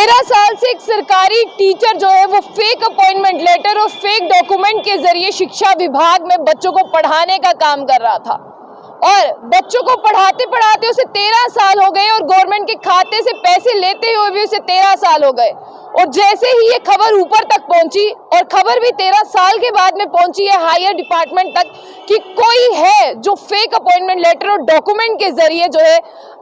13 साल से एक सरकारी टीचर जो है वो फेक अपॉइंटमेंट लेटर और फेक डॉक्यूमेंट के जरिए शिक्षा विभाग में बच्चों को पढ़ाने का काम कर रहा था और बच्चों को पढ़ाते पढ़ाते उसे 13 साल हो गए और गवर्नमेंट के खाते से पैसे लेते हुए भी उसे 13 साल हो गए। और जैसे ही ये खबर ऊपर तक पहुंची और खबर भी 13 साल के बाद में पहुंची है हायर डिपार्टमेंट तक कि कोई है जो फेक अपॉइंटमेंट लेटर और डॉक्यूमेंट के जरिए जो है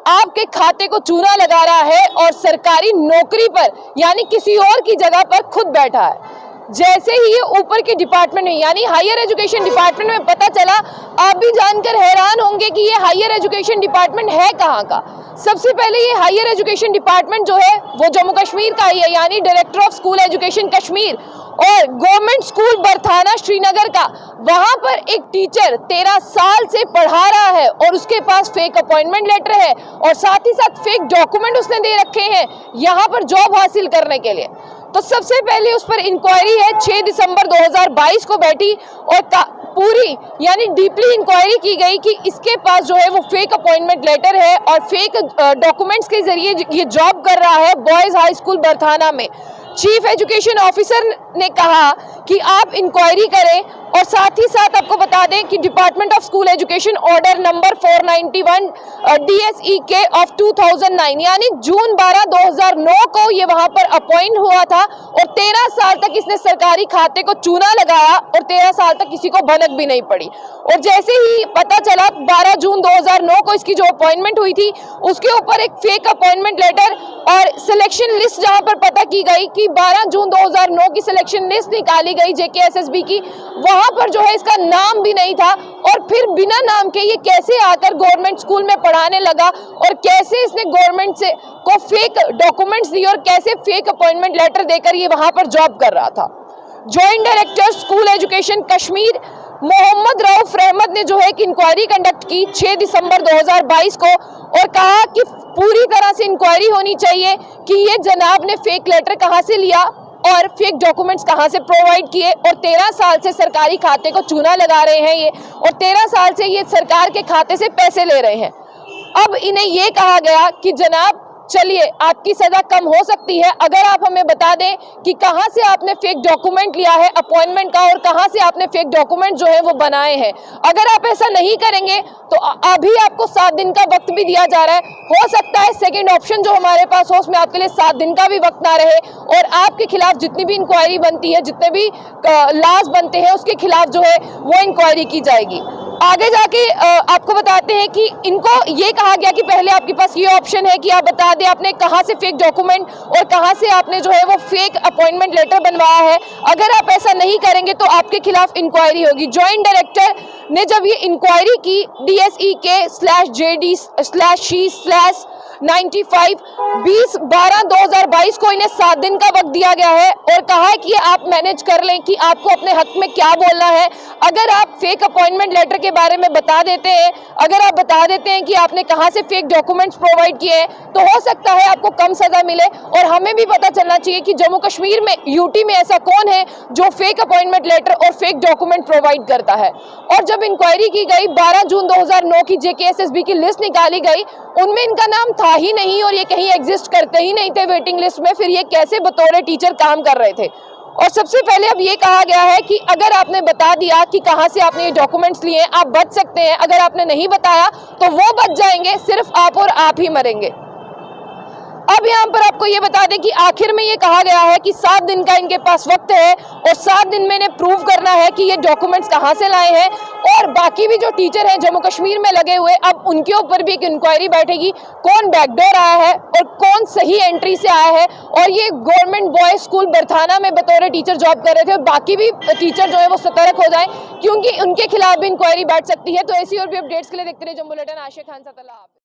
आपके खाते को चूना लगा रहा है और सरकारी नौकरी पर यानी किसी और की जगह पर खुद बैठा है। जैसे ही ये ऊपर के डिपार्टमेंट में यानी हायर एजुकेशन डिपार्टमेंट में पता चला, आप भी जानकर हैरान होंगे कि ये हायर एजुकेशन डिपार्टमेंट है कहाँ का। सबसे पहले ये हायर एजुकेशन डिपार्टमेंट जो है वो जम्मू कश्मीर का ही है, यानी director of school education Kashmir और गवर्नमेंट स्कूल बरथाना श्रीनगर का। वहां पर एक टीचर 13 साल से पढ़ा रहा है और उसके पास फेक अपॉइंटमेंट लेटर है और साथ ही साथ फेक डॉक्यूमेंट उसने दे रखे हैं यहाँ पर जॉब हासिल करने के लिए। तो सबसे पहले उस पर इंक्वायरी है 6 दिसंबर 2022 को बैठी और पूरी यानी डीपली इंक्वायरी की गई कि इसके पास जो है वो फेक अपॉइंटमेंट लेटर है और फेक डॉक्यूमेंट्स के जरिए ये जॉब कर रहा है बॉयज हाई स्कूल बरथाना में। चीफ एजुकेशन ऑफिसर ने कहा कि आप इंक्वायरी करें और साथ ही साथ आपको बता दें कि department of school education order number 491 DSEK of 2009 यानी जून 12 2009 को ये वहां पर अपॉइंट हुआ था और 13 साल तक इसने सरकारी खाते को चूना लगाया और 13 साल तक किसी को भनक भी नहीं पड़ी। और जैसे ही पता चला 12 जून 2009 को इसकी जो अपॉइंटमेंट हुई थी उसके ऊपर एक फेक अपॉइंटमेंट लेटर और सिलेक्शन लिस्ट जहां पर पता की गई कि 12 जून 2009 की सिलेक्शन लिस्ट निकाली गई JKSSB की, वहां पर जो है इसका नाम भी नहीं था। और फिर बिना नाम के ये कैसे आकर गवर्नमेंट स्कूल में पढ़ाने लगा और कैसे इसने गवर्नमेंट से को फेक डॉक्यूमेंट्स दिए और कैसे फेक अपॉइंटमेंट लेटर देकर ये वहां पर जॉब कर रहा था। Joint director school education Kashmir Mohammad Rauf Rahmat ने जो है एक इंक्वायरी कंडक्ट की 6 दिसंबर 2022 को और कहा कि पूरी तरह से इंक्वायरी होनी चाहिए कि ये जनाब ने फेक लेटर कहाँ से लिया और फेक डॉक्यूमेंट्स कहाँ से प्रोवाइड किए और 13 साल से सरकारी खाते को चूना लगा रहे हैं ये और 13 साल से ये सरकार के खाते से पैसे ले रहे हैं। अब इन्हें ये कहा गया कि जनाब चलिए आपकी सजा कम हो सकती है अगर आप हमें बता दें कि कहां से आपने फेक डॉक्यूमेंट लिया है अपॉइंटमेंट का और कहां से आपने फेक डॉक्यूमेंट जो है वो बनाए हैं। अगर आप ऐसा नहीं करेंगे तो अभी आपको 7 दिन का वक्त भी दिया जा रहा है। हो सकता है सेकंड ऑप्शन जो हमारे पास हो उसमें आपके लिए 7 दिन का भी वक्त ना रहे और आपके खिलाफ जितनी भी इंक्वायरी बनती है, जितने भी लॉज बनते हैं उसके खिलाफ जो है वो इंक्वायरी की जाएगी। आगे जाके आपको बताते हैं कि इनको ये कहा गया कि पहले आपके पास ये ऑप्शन है कि आप बता दें आपने कहां से फेक डॉक्यूमेंट और कहां से आपने जो है वो फेक अपॉइंटमेंट लेटर बनवाया है। अगर आप ऐसा नहीं करेंगे तो आपके खिलाफ इंक्वायरी होगी। जॉइंट डायरेक्टर ने जब ये इंक्वायरी की DSEK/JD/C/95 20/12/2022 को इन्हें 7 दिन का वक्त दिया गया है और कहा है कि आप मैनेज कर लें कि आपको अपने हक में क्या बोलना है। अगर आप फेक अपॉइंटमेंट लेटर के बारे में बता देते हैं, अगर आप बता देते हैं कि आपने कहां से फेक डॉक्यूमेंट्स प्रोवाइड किए हैं तो हो सकता है आपको कम सजा मिले। और हमें भी पता चलना चाहिए कि जम्मू कश्मीर में यूटी में ऐसा कौन है जो फेक अपॉइंटमेंट लेटर और फेक डॉक्यूमेंट प्रोवाइड करता है। और जब इंक्वायरी की गई 12 जून 2009 की JKSSB की लिस्ट निकाली गई उनमें इनका नाम था ही नहीं और ये कहीं एग्जिस्ट करते ही नहीं थे वेटिंग लिस्ट में। फिर ये कैसे बतौर टीचर काम कर रहे थे। और सबसे पहले अब ये कहा गया है कि अगर आपने बता दिया कि कहां से आपने ये डॉक्यूमेंट्स लिए आप बच सकते हैं, अगर आपने नहीं बताया तो वो बच जाएंगे, सिर्फ आप और आप ही मरेंगे। अब यहाँ पर आपको ये बता दें कि आखिर में ये कहा गया है कि 7 दिन का इनके पास वक्त है और 7 दिन में इन्हें प्रूव करना है कि ये डॉक्यूमेंट्स कहाँ से लाए हैं। और बाकी भी जो टीचर हैं जम्मू कश्मीर में लगे हुए अब उनके ऊपर भी एक इंक्वायरी बैठेगी, कौन बैकडोर आया है और कौन सही एंट्री से आया है। और ये गवर्नमेंट बॉयज स्कूल बरथाना में बतौर टीचर जॉब कर रहे थे और बाकी भी टीचर जो है वो सतर्क हो जाए क्योंकि उनके खिलाफ भी इंक्वायरी बैठ सकती है। तो ऐसी और भी अपडेट्स के लिए देखते रहिए जम्मू बुलेटिन। आशिया खान साथ।